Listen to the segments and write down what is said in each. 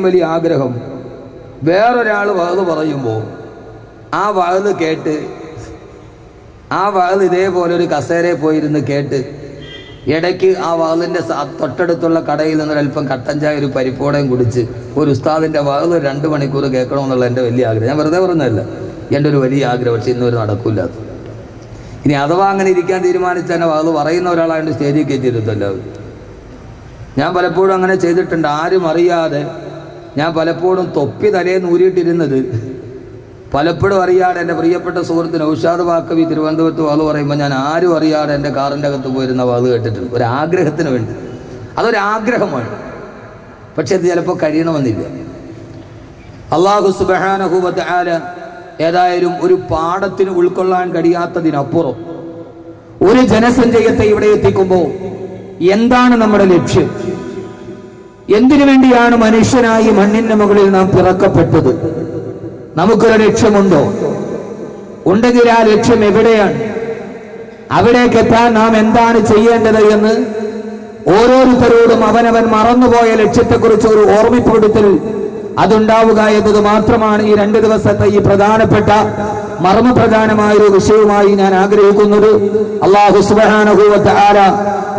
വലിയ ആഗ്രഹം വേറൊരാൾ വഅദ് പറയുമ്പോൾ ആ വഅദ് കേട്ട് ആ വഅദ് ഇതേപോലെ ഒരു കസേരയിൽ പോയിരുന്ന് കേട്ട് ഇടയ്ക്ക് ആ വഅദിൻ്റെ തൊട്ടടുത്തുള്ള കടയിൽ നിന്നൊരല്പം കട്ടൻ ചായ ഒരു പരിപ്പോടയും കുടിച്ച് ഒരു ഉസ്താദിൻ്റെ വഅദ് 2 മണിക്കൂർ കേൾക്കണമെന്നുള്ള എൻ്റെ വലിയ ആഗ്രഹം. ഞാൻ വെറുതെ പറഞ്ഞതല്ല, എൻ്റെ ഒരു വലിയ ആഗ്രഹം. പക്ഷെ ഇന്നൊരു നടക്കില്ലാത്ത. ഇനി അഥവാ അങ്ങനെ ഇരിക്കാൻ തീരുമാനിച്ച തന്നെ വഅദ് പറയുന്ന ഒരാളായിട്ട് സ്റ്റേജിൽ കയറ്റിയിരുത്തല്ലോ. ഞാൻ പലപ്പോഴും അങ്ങനെ ചെയ്തിട്ടുണ്ട്. ആരും അറിയാതെ ഞാൻ പലപ്പോഴും തൊപ്പി തലേന്ന് ഊരിയിട്ടിരുന്നത് പലപ്പോഴും അറിയാതെ എൻ്റെ പ്രിയപ്പെട്ട സുഹൃത്ത് നൗഷാദ് വാക്കവി തിരുവനന്തപുരത്ത് വഅദ് പറയുമ്പോൾ ഞാൻ ആരും അറിയാതെ എൻ്റെ കാറിൻ്റെ അകത്ത് പോയിരുന്ന വഅദ് കേട്ടിട്ടുണ്ട്. ഒരാഗ്രഹത്തിന് വേണ്ടി. അതൊരാഗ്രഹമാണ്. പക്ഷെ അത് ചിലപ്പോൾ കഴിയണമെന്നില്ല. അല്ലാഹു സുബ്ഹാനഹു വ തആല ഏതായാലും ഒരു പാഠത്തിന് ഉൾക്കൊള്ളാൻ കഴിയാത്തതിനപ്പുറം ഒരു ജനസഞ്ചയത്തെ ഇവിടെ എത്തിക്കുമ്പോൾ എന്താണ് നമ്മുടെ ലക്ഷ്യം? എന്തിനു വേണ്ടിയാണ് മനുഷ്യനായി മണ്ണിന്റെ മുകളിൽ നാം പിറക്കപ്പെട്ടത്? നമുക്കൊരു ലക്ഷ്യമുണ്ടോ? ഉണ്ടെങ്കിൽ ആ ലക്ഷ്യം എവിടെയാണ്? അവിടേക്ക് എത്താൻ നാം എന്താണ് ചെയ്യേണ്ടത് എന്ന് ഓരോരുത്തരോടും അവനവൻ മറന്നുപോയ ലക്ഷ്യത്തെക്കുറിച്ച് ഒരു ഓർമ്മിപ്പെടുത്തൽ അതുണ്ടാവുക എന്നത് മാത്രമാണ് ഈ 2 ദിവസത്തെ ഈ പ്രധാനപ്പെട്ട മർമ്മപ്രധാനമായ ഒരു വിഷയവുമായി ഞാൻ ആഗ്രഹിക്കുന്നത്. അല്ലാഹു സുബ്ഹാനഹു വ തആല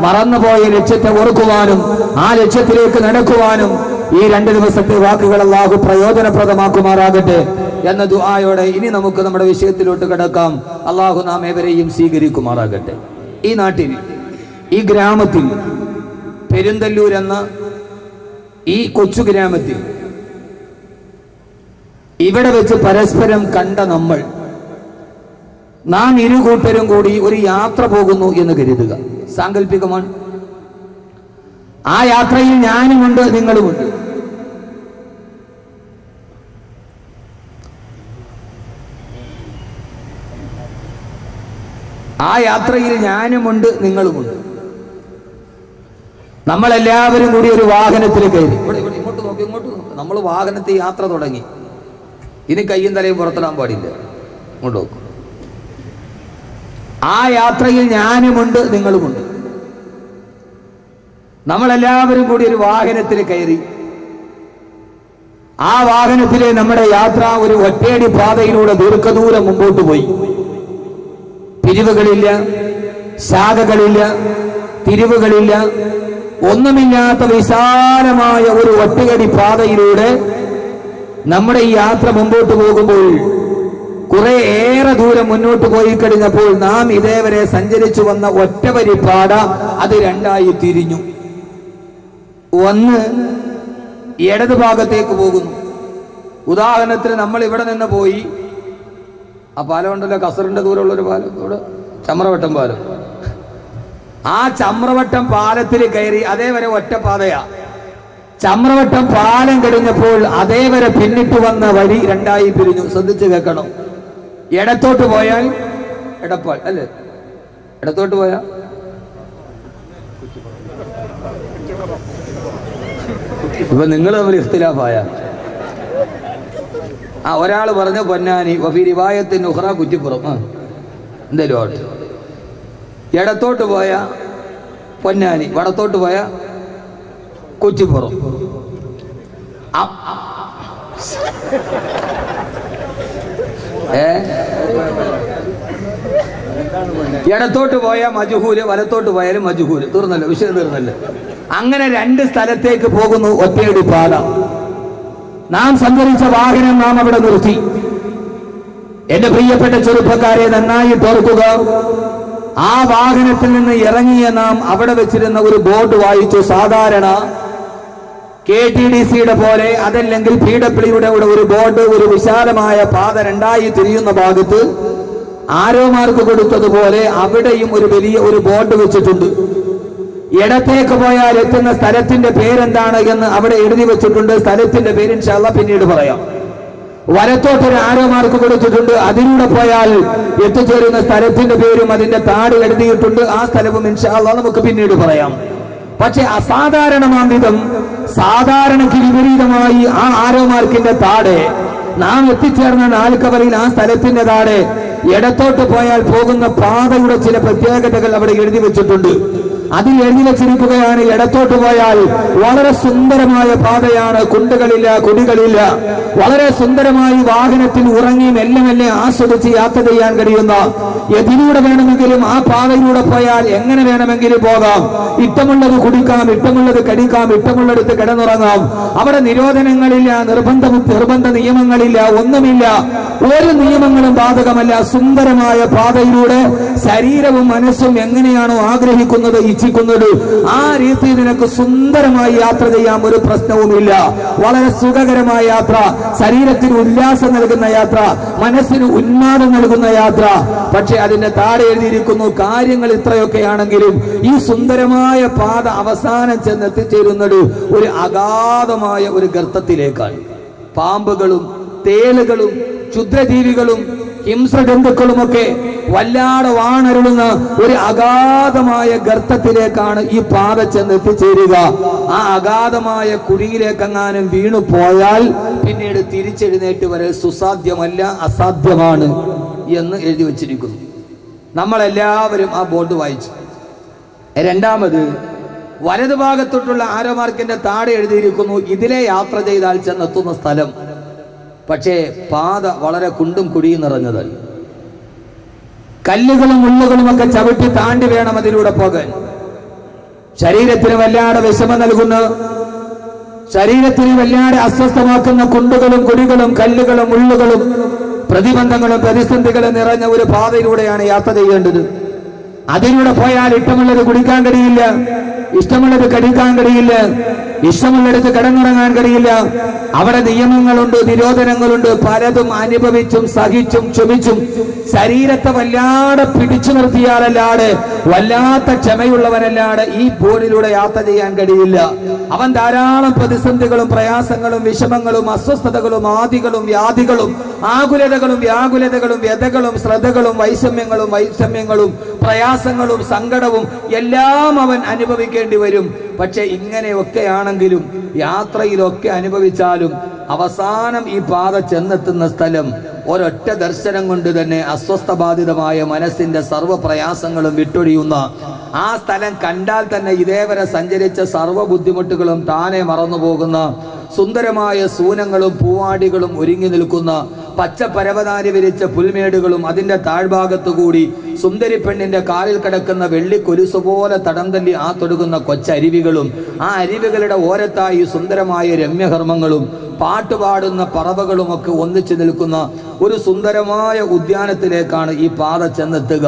മറന്നുപോയ ലക്ഷ്യത്തെ ഓർക്കുവാനും ആ ലക്ഷ്യത്തിലേക്ക് നടക്കുവാനും ഈ 2 ദിവസത്തെ വാക്കുകൾ അല്ലാഹു പ്രയോജനപ്രദമാക്കുമാറാകട്ടെ എന്ന ദുആയോടെ ഇനി നമുക്ക് നമ്മുടെ വിഷയത്തിലോട്ട് കിടക്കാം. അല്ലാഹു നാം ഏവരെയും സ്വീകരിക്കുമാറാകട്ടെ. ഈ നാട്ടിൽ, ഈ ഗ്രാമത്തിൽ, പെരുന്തല്ലൂർ എന്ന ഈ കൊച്ചു ഗ്രാമത്തിൽ ഇവിടെ വെച്ച് പരസ്പരം കണ്ട നാം ഇരുകൂട്ടരും കൂടി ഒരു യാത്ര പോകുന്നു എന്ന് കരുതുക. സാങ്കല്പികമാണ്. ആ യാത്രയിൽ ഞാനുമുണ്ട്, നിങ്ങളുമുണ്ട്. ആ യാത്രയിൽ ഞാനുമുണ്ട്, നിങ്ങളുമുണ്ട്. നമ്മളെല്ലാവരും കൂടി ഒരു വാഹനത്തിൽ കയറി. ഇങ്ങോട്ട് നോക്കി, ഇങ്ങോട്ട് നോക്കി. നമ്മൾ വാഹനത്തിൽ യാത്ര തുടങ്ങി. ഇനി കയ്യും തലയും പുറത്തിടാൻ പാടില്ല. ഇങ്ങോട്ട് നോക്കും. ആ യാത്രയിൽ ഞാനുമുണ്ട്, നിങ്ങളുമുണ്ട്. നമ്മളെല്ലാവരും കൂടി ഒരു വാഹനത്തിൽ കയറി. ആ വാഹനത്തിലെ നമ്മുടെ യാത്ര ഒരു ഒറ്റയടി പാതയിലൂടെ ദീർഘദൂരം മുമ്പോട്ട് പോയി. പിരിവുകളില്ല, ശാഖകളില്ല, തിരിവുകളില്ല, ഒന്നുമില്ലാത്ത വിശാലമായ ഒരു ഒറ്റയടി പാതയിലൂടെ നമ്മുടെ ഈ യാത്ര മുമ്പോട്ട് പോകുമ്പോൾ കുറെ ഏറെ ദൂരം മുന്നോട്ട് പോയി കഴിഞ്ഞപ്പോൾ നാം ഇതേവരെ സഞ്ചരിച്ചു വന്ന ഒറ്റവരി പാത അത് 2ആയി തിരിഞ്ഞു. ഒന്ന് ഇടത് ഭാഗത്തേക്ക് പോകുന്നു. ഉദാഹരണത്തിന് നമ്മൾ ഇവിടെ നിന്ന് പോയി, ആ പാലം ഉണ്ടല്ലോ, കസറിന്റെ ദൂരമുള്ളൊരു പാലം, ഇവിടെ ചമ്രവട്ടം പാലം. ആ ചമ്രവട്ടം പാലത്തിൽ കയറി അതേവരെ ഒറ്റപ്പാതയാ. ചമ്രവട്ടം പാലം കഴിഞ്ഞപ്പോൾ അതേവരെ പിന്നിട്ട് വന്ന വഴി 2ആയി പിരിഞ്ഞു. ശ്രദ്ധിച്ച് കേൾക്കണം. ഇടത്തോട്ട് പോയാൽ എടപ്പാൾ അല്ലേ? ഇടത്തോട്ട് പോയാ ഇപ്പൊ നിങ്ങൾ തമ്മിൽ ഇഖ്തിലാഫായ. ഒരാൾ പറഞ്ഞ പൊന്നാനി, വഫീ റിവായത്തിൻ ഉഖ്റ കുറ്റിപ്പുറം, എന്തേലും ആവട്ടെ. ഇടത്തോട്ട് പോയ പൊന്നാനി, വടത്തോട്ട് പോയ കുറ്റിപ്പുറം. ഇടത്തോട്ട് പോയ മജ്ഹൂല്, വലത്തോട്ട് പോയാലും മജ്ഹൂല്. തീർന്നല്ലോ, വിഷയം തീർന്നല്ലോ. അങ്ങനെ 2 സ്ഥലത്തേക്ക് പോകുന്നു ഒറ്റയടി പാത. നാം സഞ്ചരിച്ച വാഹനം നാം അവിടെ നിർത്തി. എന്റെ പ്രിയപ്പെട്ട ചെറുപ്പക്കാരെ, നന്നായി ഓർക്കുക. ആ വാഹനത്തിൽ നിന്ന് ഇറങ്ങിയ നാം അവിടെ വെച്ചിരുന്ന ഒരു ബോർഡ് വായിച്ചു. സാധാരണ KTDCയുടെ പോലെ, അതല്ലെങ്കിൽ PWയുടെ ഒരു ബോർഡ്, ഒരു വിശാലമായ പാത 2ആയി തിരിയുന്ന ഭാഗത്ത് ആരോമാർക്ക് കൊടുത്തതുപോലെ അവിടെയും ഒരു വലിയ ഒരു ബോർഡ് വെച്ചിട്ടുണ്ട്. ഇടത്തേക്ക് പോയാൽ എത്തുന്ന സ്ഥലത്തിന്റെ പേരെന്താണ് എന്ന് അവിടെ എഴുതി വെച്ചിട്ടുണ്ട്. സ്ഥലത്തിന്റെ പേര് ഇൻഷാ അല്ലാഹ് പിന്നീട് പറയാം. വലത്തോട്ടൊരു ആരോമാർക്ക് കൊടുത്തിട്ടുണ്ട്. അതിലൂടെ പോയാൽ എത്തിച്ചേരുന്ന സ്ഥലത്തിന്റെ പേരും അതിന്റെ താഴെ എഴുതിയിട്ടുണ്ട്. ആ സ്ഥലവും ഇൻഷാ അല്ലാഹ് നമുക്ക് പിന്നീട് പറയാം. പക്ഷെ അസാധാരണമാം വിധം, സാധാരണക്ക് വിപരീതമായി ആ ആരോമാർക്കിന്റെ താഴെ നാം എത്തിച്ചേർന്ന നാൽക്കവലയിൽ ആ സ്ഥലത്തിന്റെ താഴെ ഇടത്തോട്ട് പോയാൽ പോകുന്ന പാതയുടെ ചില പ്രത്യേകതകൾ അവിടെ എഴുതി വെച്ചിട്ടുണ്ട്. അതിൽ എഴുതി വെച്ചിരിക്കുകയാണ്, ഇടത്തോട്ട് പോയാൽ വളരെ സുന്ദരമായ പാതയാണ്, കുണ്ടുകളില്ല, കുടികളില്ല, വളരെ സുന്ദരമായി വാഹനത്തിൽ ഉറങ്ങി മെല്ലെ മെല്ലെ ആസ്വദിച്ച് യാത്ര ചെയ്യാൻ കഴിയുന്ന, എതിലൂടെ വേണമെങ്കിലും ആ പാതയിലൂടെ പോയാൽ എങ്ങനെ വേണമെങ്കിലും പോകാം, ഇഷ്ടമുള്ളത് കുടിക്കാം, ഇഷ്ടമുള്ളത് കടിക്കാം, ഇഷ്ടമുള്ളിടത്ത് കിടന്നുറങ്ങാം. അവിടെ നിരോധനങ്ങളില്ല, നിർബന്ധ നിയമങ്ങളില്ല, ഒന്നുമില്ല, ഒരു നിയമങ്ങളും ബാധകമല്ല. സുന്ദരമായ പാതയിലൂടെ ശരീരവും മനസ്സും എങ്ങനെയാണോ ആഗ്രഹിക്കുന്നത്, ഇച്ഛിക്കുന്നത്, ആ രീതിയിൽ നിനക്ക് സുന്ദരമായി യാത്ര ചെയ്യാൻ ഒരു പ്രശ്നവുമില്ല. വളരെ സുഖകരമായ യാത്ര, ശരീരത്തിന് ഉല്ലാസം നൽകുന്ന യാത്ര, മനസ്സിന് ഉന്മാദം നൽകുന്ന യാത്ര. പക്ഷെ അതിന്റെ താഴെ എഴുതിയിരിക്കുന്നു, കാര്യങ്ങൾ ഇത്രയൊക്കെയാണെങ്കിലും ഈ സുന്ദരമായ പാത അവസാനം ചെന്നെത്തിച്ചേരുന്നത് ഒരു അഗാധമായ ഒരു ഗർത്തത്തിലേക്കാണ്. പാമ്പുകളും തേളുകളും ക്ഷുദ്രജീവികളും ഹിംസ്രജന്തുക്കളുമൊക്കെ വല്ലാതെ വാണരുളുന്ന ഒരു അഗാധമായ ഗർത്തത്തിലേക്കാണ് ഈ പാത ചെന്നെത്തിച്ചേരുക. ആ അഗാധമായ കുഴിയിലേക്കെങ്ങാനും വീണു പോയാൽ പിന്നീട് തിരിച്ചെഴുന്നേറ്റ് വരെ സുസാധ്യമല്ല, അസാധ്യമാണ് എന്ന് എഴുതി വച്ചിരിക്കുന്നു. നമ്മളെല്ലാവരും ആ ബോർഡ് വായിച്ചു. രണ്ടാമത് വലതുഭാഗത്തോട്ടുള്ള ആരോ മാർക്കിന്റെ താഴെ എഴുതിയിരിക്കുന്നു, ഇതിലെ യാത്ര ചെയ്താൽ ചെന്നെത്തുന്ന സ്ഥലം. പക്ഷേ പാത വളരെ കുണ്ടും കുഴിയും നിറഞ്ഞതല്ല. കല്ലുകളും മുള്ളുകളും ഒക്കെ ചവിട്ടി താണ്ടി വേണം അതിലൂടെ പോകാൻ. ശരീരത്തിന് വല്ലാതെ വിഷമം നൽകുന്ന, ശരീരത്തിന് വല്ലാതെ അസ്വസ്ഥമാക്കുന്ന കുണ്ടുകളും കുഴികളും കല്ലുകളും മുള്ളുകളും പ്രതിബന്ധങ്ങളും പ്രതിസന്ധികളും നിറഞ്ഞ ഒരു പാതയിലൂടെയാണ് യാത്ര ചെയ്യേണ്ടത്. അതിലൂടെ പോയാൽ ഇഷ്ടമുള്ളത് കുടിക്കാൻ കഴിയില്ല, ഇഷ്ടമുള്ളത് കടിക്കാൻ കഴിയില്ല, ഇഷ്ടമുള്ളിടത്ത് കിടന്നുറങ്ങാൻ കഴിയില്ല. അവിടെ നിയമങ്ങളുണ്ട്, നിരോധനങ്ങളുണ്ട്. പലതും അനുഭവിച്ചും സഹിച്ചും ക്ഷമിച്ചും ശരീരത്തെ വല്ലാതെ പിടിച്ചു നിർത്തിയാലല്ലാതെ, വല്ലാത്ത ക്ഷമയുള്ളവനല്ലാതെ ഈ ബോർഡിലൂടെ യാത്ര ചെയ്യാൻ കഴിയില്ല. അവൻ ധാരാളം പ്രതിസന്ധികളും പ്രയാസങ്ങളും വിഷമങ്ങളും അസ്വസ്ഥതകളും ആദികളും വ്യാധികളും ആകുലതകളും വ്യാകുലതകളും വ്യതകളും ശ്രദ്ധകളും വൈഷമ്യങ്ങളും പ്രയാസങ്ങളും സങ്കടവും എല്ലാം അവൻ അനുഭവിക്കേണ്ടി വരും. പക്ഷെ ഇങ്ങനെയൊക്കെയാണെങ്കിലും യാത്രയിലൊക്കെ അനുഭവിച്ചാലും അവസാനം ഈ പാത ചെന്നെത്തുന്ന സ്ഥലം ഒരൊറ്റ ദർശനം കൊണ്ട് തന്നെ അസ്വസ്ഥബാധിതമായ മനസ്സിന്റെ സർവ്വ പ്രയാസങ്ങളും വിട്ടൊഴിയുന്ന ആ സ്ഥലം കണ്ടാൽ തന്നെ ഇതേവരെ സഞ്ചരിച്ച സർവ്വ ബുദ്ധിമുട്ടുകളും താനെ മറന്നുപോകുന്ന സുന്ദരമായ സൂനങ്ങളും പൂവാടികളും ഒരുങ്ങി നിൽക്കുന്ന പച്ച പരവതാനി വിരിച്ച പുൽമേടുകളും അതിന്റെ താഴ്ഭാഗത്തുകൂടി സുന്ദരി പെണ്ണിന്റെ കാലിൽ കിടക്കുന്ന വെള്ളിക്കൊലുസു പോലെ തടം തല്ലി ആ തൊടുകുന്ന കൊച്ചരുവികളും ആ അരുവികളുടെ ഓരത്തായി സുന്ദരമായ രമ്യകർമ്മങ്ങളും പാട്ടുപാടുന്ന പറവകളും ഒക്കെ ഒന്നിച്ചു നിൽക്കുന്ന ഒരു സുന്ദരമായ ഉദ്യാനത്തിലേക്കാണ് ഈ പാത ചെന്നെത്തുക.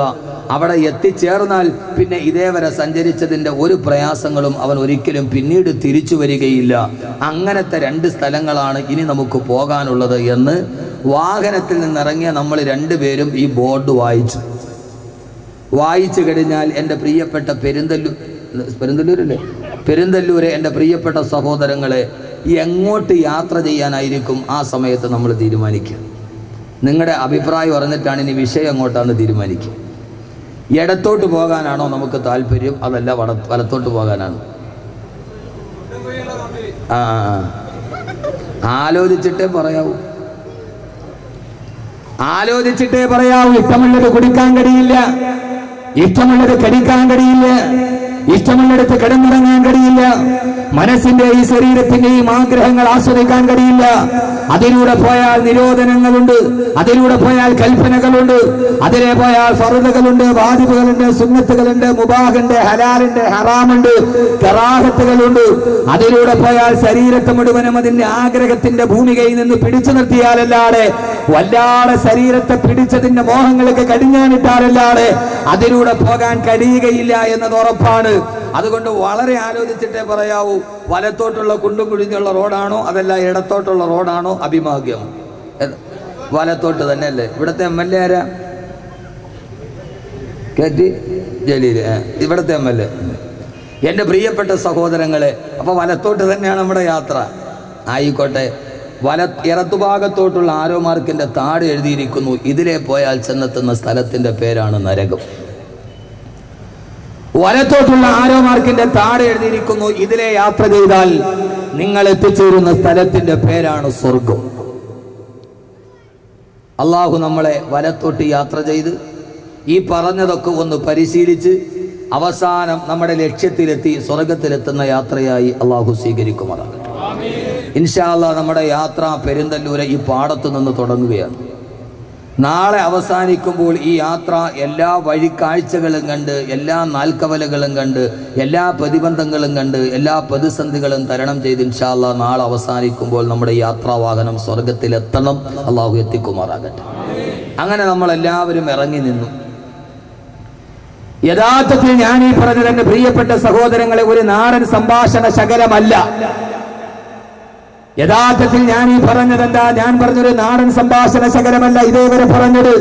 അവിടെ എത്തിച്ചേർന്നാൽ പിന്നെ ഇതേവരെ സഞ്ചരിച്ചതിൻ്റെ ഒരു പ്രയാസങ്ങളും അവൻ ഒരിക്കലും പിന്നീട് തിരിച്ചു വരികയില്ല. അങ്ങനത്തെ രണ്ട് സ്ഥലങ്ങളാണ് ഇനി നമുക്ക് പോകാനുള്ളത് എന്ന് വാഹനത്തിൽ നിന്നിറങ്ങിയ നമ്മൾ രണ്ടുപേരും ഈ ബോർഡ് വായിച്ചു കഴിഞ്ഞാൽ എൻ്റെ പ്രിയപ്പെട്ട പെരുന്തല്ലൂരെ എൻ്റെ പ്രിയപ്പെട്ട സഹോദരങ്ങളെ, എങ്ങോട്ട് യാത്ര ചെയ്യാനായിരിക്കും ആ സമയത്ത് നമ്മൾ തീരുമാനിക്കുക. നിങ്ങളുടെ അഭിപ്രായം അറിഞ്ഞിട്ടാണ് ഇനി വിഷയം എങ്ങോട്ടാണ് തീരുമാനിക്കുക. ഇടത്തോട്ട് പോകാനാണോ നമുക്ക് താല്പര്യം, അതല്ല വലത്തോട്ട് പോകാനാണ്? ആലോചിച്ചിട്ടേ പറയാവൂ. ഇഷ്ടമുള്ളത് കുടിക്കാൻ കഴിയില്ല, ഇഷ്ടമുള്ളത് കടിക്കാൻ കഴിയില്ല, ഇഷ്ടമുള്ളിടത്ത് കിടന്നുറങ്ങാൻ കഴിയില്ല, മനസ്സിന്റെയും ശരീരത്തിന്റെയും ആഗ്രഹങ്ങൾ ആസ്വദിക്കാൻ കഴിയില്ല. അതിലൂടെ പോയാൽ നിരോധനങ്ങളുണ്ട്, അതിലൂടെ പോയാൽ കൽപ്പനകളുണ്ട്, അതിലെ പോയാൽ ഫർദുകളുണ്ട്, വാജിബുകളുണ്ട്, സുന്നത്തുകളുണ്ട്, മുബാഹുണ്ട്, ഹലാലുണ്ട്, ഹറാമുണ്ട്, കറാഹത്തുകളുണ്ട്. അതിലൂടെ പോയാൽ ശരീരത്തെ മുഴുവനും അതിന്റെ ആഗ്രഹത്തിന്റെ ഭൂമികയിൽ നിന്ന് പിടിച്ചു നിർത്തിയാലല്ലാതെ, വല്ലാതെ ശരീരത്തെ പിടിച്ചതിന്റെ മോഹങ്ങൾക്ക് കടിഞ്ഞാനിട്ടാലല്ലാതെ അതിലൂടെ പോകാൻ കഴിയുകയില്ല എന്നത് ഉറപ്പാണ്. അതുകൊണ്ട് വളരെ ആലോചിച്ചിട്ടേ പറയാവൂ. വലത്തോട്ടുള്ള കുണ്ടും കുഴിഞ്ഞുള്ള റോഡാണോ അതല്ല ഇടത്തോട്ടുള്ള റോഡാണോ അഭിമാഗ്യം? വലത്തോട്ട് തന്നെയല്ലേ? ഇവിടുത്തെ MLA ആരാ? KT ജലീൽ, ഇവിടുത്തെ MLA. എൻ്റെ പ്രിയപ്പെട്ട സഹോദരങ്ങളെ, അപ്പൊ വലത്തോട്ട് തന്നെയാണ് നമ്മുടെ യാത്ര. ആയിക്കോട്ടെ. ഇടത്തുഭാഗത്തോട്ടുള്ള ആരോ മാർക്കിന്റെ താഴെ എഴുതിയിരിക്കുന്നു, ഇതിലെ പോയാൽ ചെന്നെത്തുന്ന സ്ഥലത്തിന്റെ പേരാണ് നരകം. വലത്തോട്ടുള്ള ആരോ മാർക്കിന്റെ താഴെ എഴുതിയിരിക്കുന്നു, ഇതിലെ യാത്ര ചെയ്താൽ നിങ്ങൾ എത്തിച്ചേരുന്ന സ്ഥലത്തിന്റെ പേരാണ് സ്വർഗം. അള്ളാഹു നമ്മളെ വലത്തോട്ട് യാത്ര ചെയ്ത് ഈ പറഞ്ഞതൊക്കെ ഒന്ന് പരിശീലിച്ച് അവസാനം നമ്മുടെ ലക്ഷ്യത്തിലെത്തി സ്വർഗത്തിലെത്തുന്ന യാത്രയായി അള്ളാഹു സ്വീകരിക്കുമാറാകട്ടെ. ഇൻഷാ അല്ലാഹ് നമ്മുടെ യാത്ര പെരുന്തല്ലൂരെ ഈ പാടത്തു നിന്ന് തുടങ്ങുകയാണ്. നാളെ അവസാനിക്കുമ്പോൾ ഈ യാത്ര എല്ലാ വഴിക്കാഴ്ചകളും കണ്ട്, എല്ലാ നാൽക്കവലകളും കണ്ട്, എല്ലാ പ്രതിബന്ധങ്ങളും കണ്ട്, എല്ലാ പ്രതിസന്ധികളും തരണം ചെയ്ത് ഇൻഷാ അല്ലാഹ് നാളെ അവസാനിക്കുമ്പോൾ നമ്മുടെ യാത്രാവാഹനം സ്വർഗത്തിലെത്തണം. അള്ളാഹു എത്തിക്കുമാറാകട്ടെ. അങ്ങനെ നമ്മളെല്ലാവരും ഇറങ്ങി നിന്നു. യഥാർത്ഥത്തിൽ ഞാൻ ഈ പറഞ്ഞത് എന്റെ പ്രിയപ്പെട്ട സഹോദരങ്ങളെ ഒരു നാടൻ സംഭാഷണ ശകലമല്ല. യഥാർത്ഥത്തിൽ ഞാൻ ഈ പറഞ്ഞത് എന്താ? ഞാൻ പറഞ്ഞൊരു നാടൻ സംഭാഷണ ശകലമല്ല. ഇതേവരെ പറഞ്ഞത്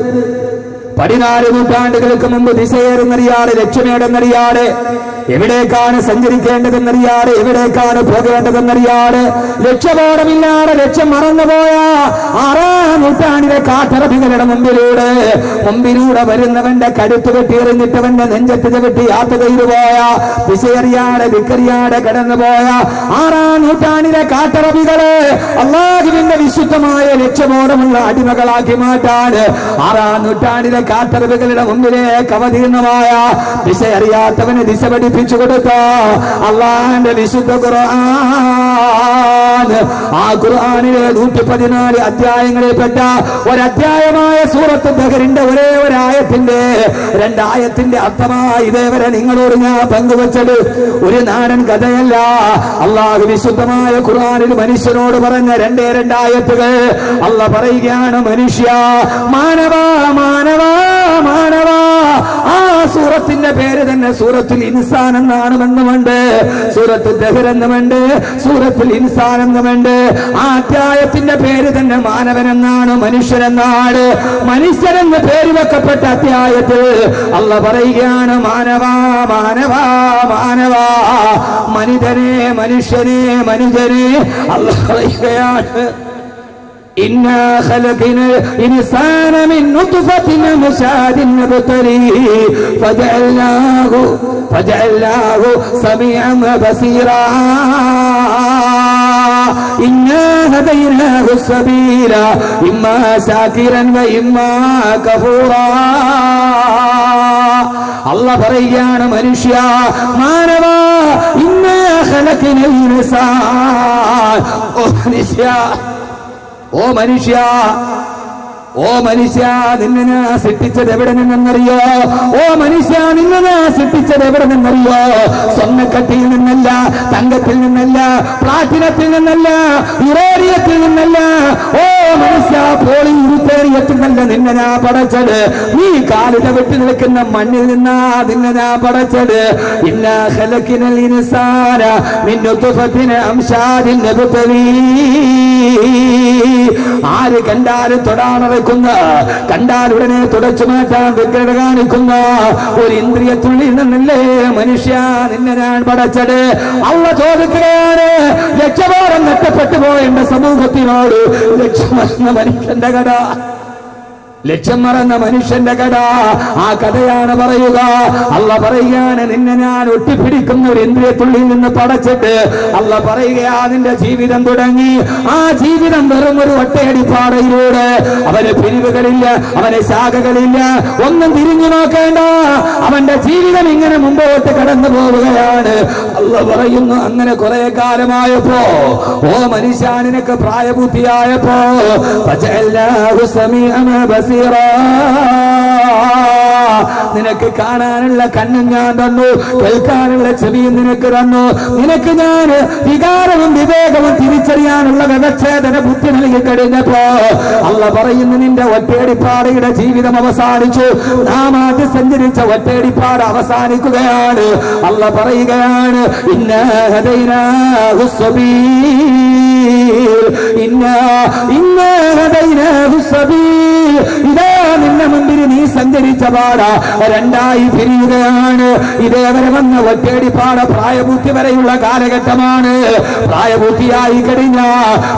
14 നൂറ്റാണ്ടുകൾക്ക് മുമ്പ് ദിശയേറുന്നറിയാതെ, ലക്ഷ്യമേടെന്നറിയാതെ, എവിടേക്കാണ് സഞ്ചരിക്കേണ്ടതെന്നറിയാതെ, എവിടേക്കാണ് പോകേണ്ടതെന്നറിയാതെ, ലക്ഷ്യബോധമില്ലാതെ ലക്ഷ്യം മറന്നുപോയ 6-ാം നൂറ്റാണ്ടിലെ കാട്ടറബികളുടെ മുമ്പിലൂടെ വരുന്നവന്റെ കടുത്ത് വെട്ടിയെറിഞ്ഞിട്ടവന്റെ നെഞ്ചത്ത് ചവിട്ടി യാത്ര ചെയ്തു പോയ, ദിശയറിയാതെ വിക്കറിയാതെ കടന്നുപോയ 6-ാം നൂറ്റാണ്ടിലെ കാട്ടറബികളെ അല്ലാഹുവിന്റെ വിശുദ്ധമായ ലക്ഷ്യബോധമുള്ള അടിമകളാക്കി മാറ്റാൻ 6-ാം നൂറ്റാണ്ടിലെ കാട്ടറബികളുടെ മുമ്പിലേക്ക് അവതീർണമായ, ദിശ അറിയാത്തവന് ദിശ പഠിപ്പിച്ചു കൊടുത്ത അല്ലാഹുവിന്റെ വിശുദ്ധ ഖുർആൻ. ആ ഖുർആനിലെ 114 അധ്യായങ്ങളിൽപ്പെട്ട ഒരധ്യായമായ സൂറത്ത് ദഹറിന്റെ ഒരേ ഒരായത്തിന്റെ 2 ആയത്തിന്റെ അർത്ഥമായി ഇതേവരെ നിങ്ങളോട് ഞാൻ പങ്കുവച്ചത് ഒരു നാടൻ കഥയല്ല. അല്ലാഹു വിശുദ്ധമായ ഖുർആനിൽ മനുഷ്യനോട് പറഞ്ഞ 2 ആയത്തുകൾ അല്ലാഹ് പറയുകയാണ്, മനുഷ്യ, മാനവാ മാനവാ മാനവാ. ആ സൂറത്തിന്റെ പേര് തന്നെ സൂറത്തുൽ ഇൻസാൻ എന്നാണ് എന്നുമുണ്ട്, സൂറത്തുൽ ദഹർ എന്നുമുണ്ട്, സൂറത്തുൽ ഇൻസാൻ എന്നുമുണ്ട്. ആ അധ്യായത്തിന്റെ പേര് തന്നെ മാനവൻ എന്നാണ്, മനുഷ്യനെന്നാണ്. മനുഷ്യനെന്ന് പേര് വെക്കപ്പെട്ട അധ്യായത്തിൽ അല്ലാഹ് പറയുകയാണ്, മാനവാ മാനവാ മാനവാ, മനുഷ്യനെ മനുഷ്യനെ മനുഷ്യനെ. അല്ലാഹ് പറയുകയാണ്, إنا خلقنا الإنسان من نطفة أمشاج نبتليه فجعلناه سميعا بصيرا إنا هديناه السبيل إما شاكرا وإما كفورا. അല്ലാഹ് പറയുകയാണ്, മനുഷ്യ, മാനവ, ഇന്നാ ഖലഖനൽ ഇൻസാൻ. ഓ മനുഷ്യ, ഓ മനുഷ്യ, നിന്നെ ഞാൻ സൃഷ്ടിച്ചത് എവിടെ നിന്നെന്നറിയോ? ഓ മനുഷ്യ, നിന്നെ ഞാൻ സൃഷ്ടിച്ചത് എവിടെ നിന്നറിയോ? സ്വർണ്ണക്കട്ടിയിൽ നിന്നല്ല, തങ്കത്തിൽ നിന്നല്ല, പ്ലാറ്റിനത്തിൽ നിന്നല്ല, യുറേനിയത്തിൽ നിന്നല്ല. ഓ മനുഷ്യ, പോളിയൂറിത്തേറിയത്തിൽ നിന്നല്ല നിന്നെ ഞാൻ പടച്ചത്. നീ കാലിത വെട്ടി നിൽക്കുന്ന മണ്ണിൽ നിന്നാ നിന്നെ ഞാൻ പടച്ചത്. ഇന്നാ ഖലഖനൽ ഇൻസാന മിൻ നുത്ഫത്തിൻ അംശാജിൻ നബ്തലീഹ്. ആര് കണ്ടാലും തൊടാനറക്കുന്ന, കണ്ടാൽ ഉടനെ തുടച്ചു മാറ്റാൻ വ്യഗ്രത കാണിക്കുന്ന ഒരു ഇന്ദ്രിയത്തുള്ളിൽ നിന്നല്ലേ മനുഷ്യ നിന്നെ ഞാൻ പടച്ചത്. അല്ലാഹ് ചോദിക്കുകയാണ്, ലക്ഷ്യബോധം നഷ്ടപ്പെട്ടു പോയ സമൂഹത്തിനോട് ലക്ഷ്യം മറന്ന മനുഷ്യന്റെ കഥ, ലക്ഷ്യം മറന്ന മനുഷ്യന്റെ കഥ, ആ കഥയാണ് പറയുക. അല്ലാഹ് പറയുകയാണ്, നിന്നെ ഞാൻ ഒട്ടിപ്പിടിക്കുന്ന ഒരു ഇന്ദ്രിയത്തുള്ളിൽ നിന്ന് പടച്ചിട്ട് അല്ലാഹ് പറയുകയാ, നിന്റെ ജീവിതം തുടങ്ങി. ആ ജീവിതം വെറും ഒരു ഒറ്റയടിപ്പാടയിലൂടെ, അവന് പിരിവുകളില്ല, അവന് ശാഖകളില്ല, ഒന്നും തിരിഞ്ഞു നോക്കേണ്ട. അവന്റെ ജീവിതം ഇങ്ങനെ മുമ്പോട്ട് കടന്നു പോവുകയാണ്. അല്ലാഹ് പറയുന്നു, അങ്ങനെ കുറെ കാലമായപ്പോ, ഓ മനുഷ്യ, നിനക്ക് പ്രായപൂർത്തിയായപ്പോ, ഫജഅൽനാഹു സമീഅൻ ബസീറ, നിനക്ക് കാണാനുള്ള കണ്ണും ഞാൻ തന്നു, കേൾക്കാനുള്ള ചെവിയും നിനക്ക് തന്നു. നിനക്ക് ഞാൻ വികാരവും വിവേകവും തിരിച്ചറിയാനുള്ള വ്യവച്ഛേദന ബുദ്ധി നൽകി കഴിഞ്ഞപ്പോ അല്ലാഹ് പറയുന്നു, നിന്റെ ഒറ്റയടിപ്പാടയുടെ ജീവിതം അവസാനിച്ചു. നാം ആദ്യം സഞ്ചരിച്ച ഒറ്റയടിപ്പാട് അവസാനിക്കുകയാണ്. അല്ലാഹ് പറയുകയാണ്, ഇന്നാ ഹദൈനാഹു സബീൽ, ഇന്നാ ഹദൈനാഹു സബീൽ. ഇതാ നിന്റെ മുമ്പിൽ നീ സഞ്ചരിച്ച പാട 2ആയി പിരിയുകയാണ്. ഇതേവരെ വന്ന ഒറ്റയടിപ്പാട പ്രായപൂർത്തി വരെയുള്ള കാലഘട്ടമാണ്. പ്രായപൂർത്തിയായി കഴിഞ്ഞ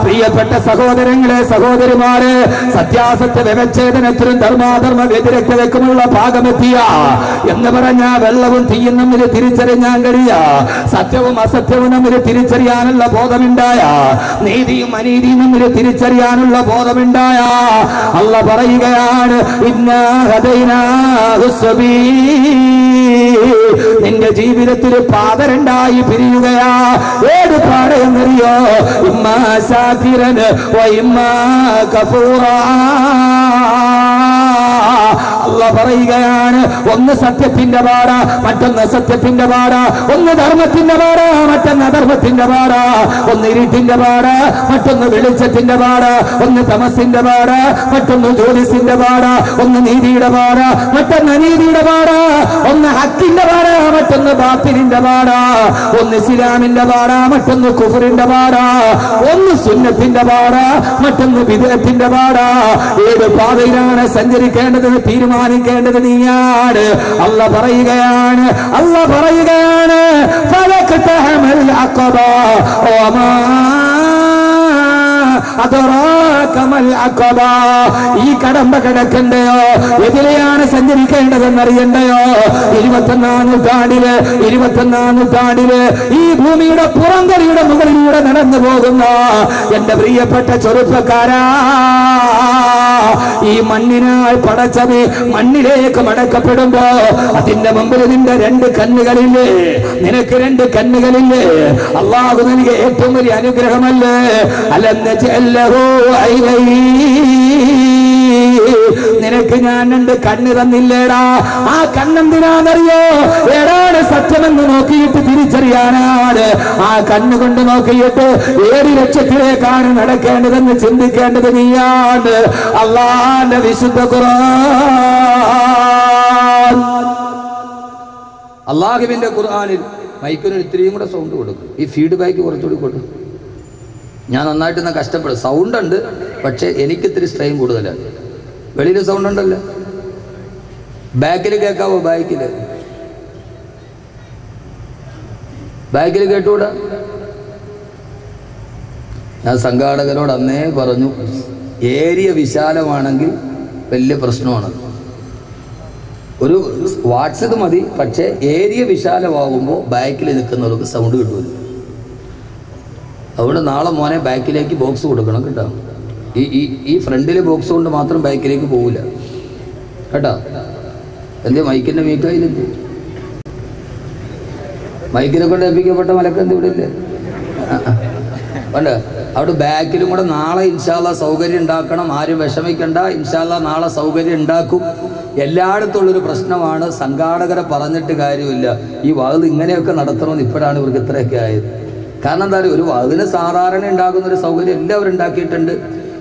പ്രിയപ്പെട്ട സഹോദരങ്ങളെ, സഹോദരിമാരെ, സത്യാസത്യ വ്യവച്ഛേദനത്തിനും ധർമാധർമ്മ വ്യതിരക്തതയ്ക്കുമുള്ള ഭാഗമെത്തിയ എന്ന് പറഞ്ഞ വെള്ളവും തീയും തമ്മിൽ തിരിച്ചറിയാൻ കഴിയ, സത്യവും അസത്യവും തമ്മിൽ തിരിച്ചറിയാനുള്ള ബോധമുണ്ടായ, നീതിയും അനീതിയും തമ്മിൽ തിരിച്ചറിയാനുള്ള ബോധമുണ്ടായ അല്ലാഹ് പറയുകയാണ്, ഇന്നാ ഹദൈനാഹു സബീൽ, നിന്റെ ജീവിതത്തിൽ പാത രണ്ടായി പിരിയുകയാ. ഏത് പാടയെന്നറിയോ? ഇമ്മാ ശാകിറൻ വ ഇമ്മാ കഫൂറാ. അല്ലാഹു പറയുകയാണ്, ഒന്ന് സത്യത്തിന്റെ പാട, മറ്റൊന്ന് സത്യത്തിന്റെ പാട. ഒന്ന് ധർമ്മത്തിന്റെ പാട, മറ്റൊന്ന് അധർമ്മത്തിന്റെ പാട. ഒന്ന് ഇരുട്ടിന്റെ പാട, മറ്റൊന്ന് വെളിച്ചത്തിന്റെ പാട. ഒന്ന് തമസിന്റെ പാട, മറ്റൊന്ന് ജ്യോതിസിന്റെ പാട. ഒന്ന് നീതിയുടെ പാട, മറ്റൊന്ന് അനീതിയുടെ പാട. ഒന്ന് ഹക്കിന്റെ പാട, മറ്റൊന്ന് ബാത്തിലിന്റെ പാട. ഒന്ന് ഇസ്ലാമിന്റെ പാട, മറ്റൊന്ന് കുഫറിന്റെ പാട. ഒന്ന് സുന്നത്തിന്റെ പാട, മറ്റൊന്ന് ബിദ്അത്തിന്റെ പാട. ഏത് പാതയിലാണ് സഞ്ചരിക്കേണ്ടതെന്ന് തീരുമാനിക്കേണ്ടത് നീയാണ്. അല്ലാഹു പറയുകയാണ്, അല്ലാഹു പറയുകയാണ്, ഫലഖതഹമൽ അഖബ വമാ അദറാകമൽ അഖബ. ഈ കടമ്പ കിടക്കണ്ടയോ? എതിലെയാണ് സഞ്ചരിക്കേണ്ടതെന്നറിയണ്ടയോ? 21-ാം നൂറ്റാണ്ടില് ഈ ഭൂമിയുടെ പുറംകരയുടെ മുകളിലൂടെ നടന്നു പോകുന്ന എന്റെ പ്രിയപ്പെട്ട ചെറുപ്പക്കാരാ, ഈ മണ്ണിനാൽ പടച്ചത് മണ്ണിലേക്ക് മടക്കപ്പെടുമ്പോ അതിന്റെ മുമ്പിൽ നിന്റെ 2 കണ്ണുകളില്ലേ? നിനക്ക് 2 കണ്ണുകളില്ലേ? അല്ലാഹു നൽകിയ ഏറ്റവും വലിയ അനുഗ്രഹമല്ലേ? അലം നജഅല്ലഹു നിനക്ക് ഞാൻ 2 കണ്ണ് തന്നില്ലേടാ? ആ കണ്ണെന്തിനാണെന്നറിയോ? ഏതാണ് സത്യമെന്ന് നോക്കിയിട്ട് തിരിച്ചറിയാനാണ്. ആ കണ്ണുകൊണ്ട് നോക്കിയിട്ട് ഏത് ലക്ഷ്യത്തിലേക്കാണ് നടക്കേണ്ടതെന്ന് ചിന്തിക്കേണ്ടത് നീയാണ്. അല്ലാഹുവിന്റെ വിശുദ്ധ ഖുർആൻ, അള്ളാഹുവിന്റെ ഖുർആനിൽ മൈക്കിന് ഇത്രയും കൂടെ സൗണ്ട് കൊടുക്കും. ഈ ഫീഡ്ബാക്ക് കുറച്ചുകൂടി കൊടുക്കും. ഞാൻ നന്നായിട്ട് കഷ്ടപ്പെടും. സൗണ്ട് ഉണ്ട്, പക്ഷെ എനിക്ക് ഇത്തിരി സ്ട്രെയിൻ കൂടുതലാണ്. വെളിയിൽ സൗണ്ട് ഉണ്ടല്ലോ, ബാക്കിൽ കേൾക്കാവോ? ബാക്കിൽ കേട്ടുകൂടാ? ഞാൻ സംഘാടകരോട് അന്നേ പറഞ്ഞു, ഏരിയ വിശാലമാണെങ്കിൽ വലിയ പ്രശ്നമാണ്. ഒരു വാട്സപ്പ് മതി, പക്ഷേ ഏരിയ വിശാലമാകുമ്പോൾ ബാക്കിൽ നിൽക്കുന്നവർക്ക് സൗണ്ട് കിട്ടുമല്ലോ. അതുകൊണ്ട് നാളെ മോനെ ബാക്കിലേക്ക് ബോക്സ് കൊടുക്കണം കേട്ടോ. ഈ ഫ്രണ്ടിലെ ബോക്സ് കൊണ്ട് മാത്രം ബാക്കിലേക്ക് പോവില്ല കേട്ടോ. എന്തേ മൈക്കിൻ്റെ മീക്കായില്ലേ? മൈക്കിനെ കൊണ്ട് ഏൽപ്പിക്കപ്പെട്ട മലക്കെന്ത് ഇവിടെ ഇല്ലേ? വേണ്ട, അവിടെ ബാക്കിലും കൂടെ നാളെ ഇൻഷാ അല്ലാഹ് സൗകര്യം ഉണ്ടാക്കണം. ആരും വിഷമിക്കണ്ട, ഇൻഷാ അല്ലാഹ് നാളെ സൗകര്യം ഉണ്ടാക്കും. എല്ലായിടത്തുള്ളൊരു പ്രശ്നമാണ്, സംഘാടകരെ പറഞ്ഞിട്ട് കാര്യമില്ല. ഈ വാത് ഇങ്ങനെയൊക്കെ നടത്തണമെന്ന് ഇപ്പോഴാണ് ഇവർക്ക് ഇത്രയൊക്കെ ആയത്. കാരണം എന്താ പറയുക, ഒരു വാതിന് സാധാരണ ഉണ്ടാകുന്നൊരു സൗകര്യം എല്ലാവരും ഉണ്ടാക്കിയിട്ടുണ്ട്.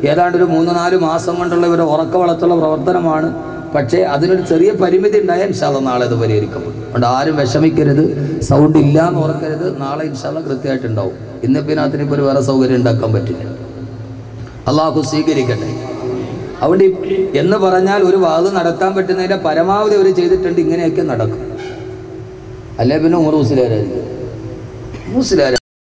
ഏതാണ്ട് ഒരു 3-4 മാസം കൊണ്ടുള്ള ഒരു ഉറക്ക വളർത്തുള്ള പ്രവർത്തനമാണ്. പക്ഷേ അതിനൊരു ചെറിയ പരിമിതി ഉണ്ടായാൽ ഇൻഷാ അല്ലാഹ് നാളെ അത് പരിഹരിക്കപ്പെടും. അതുകൊണ്ട് ആരും വിഷമിക്കരുത്, സൗണ്ട് ഇല്ല എന്ന് ഓർക്കരുത്. നാളെ ഇൻഷാ അല്ലാഹ് കൃത്യമായിട്ടുണ്ടാവും. ഇന്നിപ്പിനകത്തിനിപ്പോൾ ഒരു വേറെ സൗകര്യം ഉണ്ടാക്കാൻ പറ്റില്ല. അള്ളാഹു സ്വീകരിക്കട്ടെ. അവിടെ എന്ന് പറഞ്ഞാൽ ഒരു വാത് നടത്താൻ പറ്റുന്നതിൻ്റെ പരമാവധി അവർ ചെയ്തിട്ടുണ്ട്. ഇങ്ങനെയൊക്കെ നടക്കും. അല്ലേ പിന്നെ ഉമർ മുസ്ലിയാരായിരിക്കും.